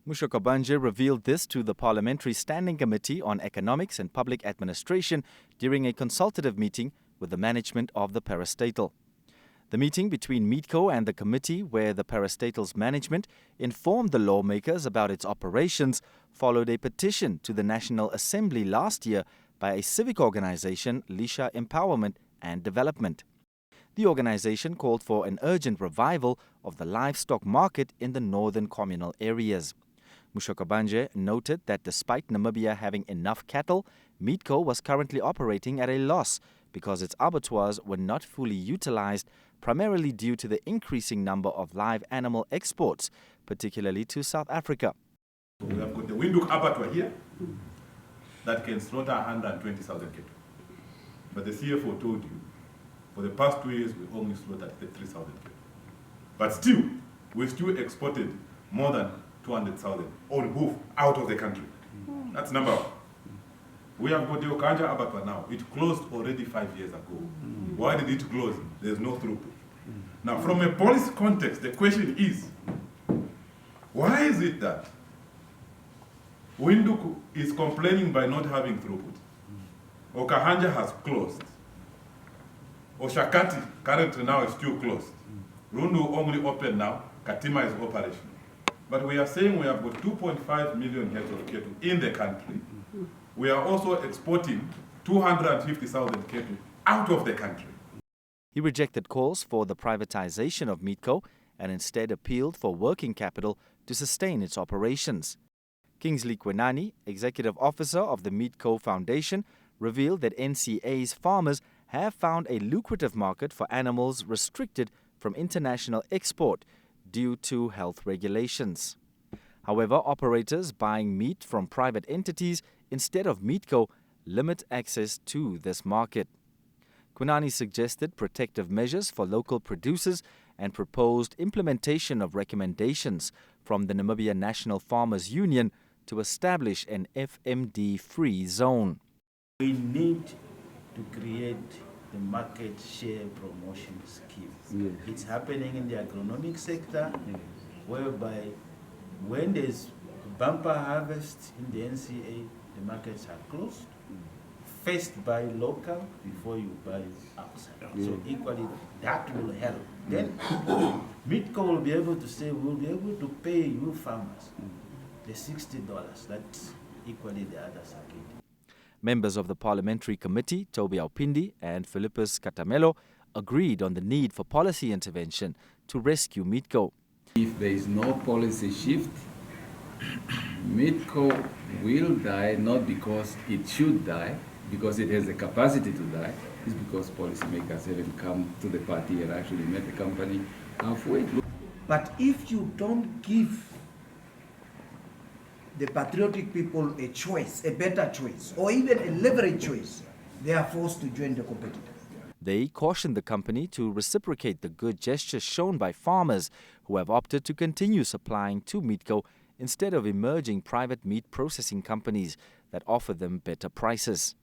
Mushokabanje revealed this to the Parliamentary Standing Committee on Economics and Public Administration during a consultative meeting with the management of the parastatal. The meeting between MeatCo and the committee, where the parastatal's management informed the lawmakers about its operations, followed a petition to the National Assembly last year by a civic organization, Lisha Empowerment and Development. The organization called for an urgent revival of the livestock market in the northern communal areas. Mushokabanje noted that despite Namibia having enough cattle, MeatCo was currently operating at a loss because its abattoirs were not fully utilized, primarily due to the increasing number of live animal exports, particularly to South Africa. We have got the Windhoek abattoir here that can slaughter 120,000 cattle. But the CFO told you, for the past 2 years, we only slaughtered 3,000 cattle. But still, we still exported more than 200,000 on hoof out of the country. That's number one. We have got the Okanja abattoir now. It closed already 5 years ago. Why did it close? There's no throughput. Now, from a policy context, the question is, why is it that Windhoek is complaining by not having throughput? Okahanja has closed. Oshakati currently now is still closed. Rundu only open now. Katima is operational. But we are saying we have got 2.5 million heads of cattle in the country. We are also exporting 250,000 cattle out of the country. He rejected calls for the privatization of MeatCo and instead appealed for working capital to sustain its operations. Kingsley Kwenani, executive officer of the MeatCo Foundation, revealed that NCA's farmers have found a lucrative market for animals restricted from international export due to health regulations. However, operators buying meat from private entities instead of MeatCo limit access to this market. Kwenani suggested protective measures for local producers and proposed implementation of recommendations from the Namibia National Farmers Union to establish an FMD-free zone. We need to create the market share promotion scheme. Yes. It's happening in the agronomic sector, whereby when there's bumper harvest in the NCA, the markets are closed. First buy local before you buy outside. So equally, that will help. Then MeatCo will be able to say, we'll be able to pay you farmers the $60. That's equally the others are getting. Members of the Parliamentary Committee, Toby Aupindi and Philippus Catamelo, agreed on the need for policy intervention to rescue MeatCo. If there is no policy shift, MeatCo will die, not because it should die, because it has the capacity to die. It's because policymakers haven't come to the party and actually made the company halfway. But if you don't give the patriotic people a choice, a better choice, or even a leverage choice, they are forced to join the competitor. They cautioned the company to reciprocate the good gestures shown by farmers who have opted to continue supplying to MeatCo instead of emerging private meat processing companies that offer them better prices.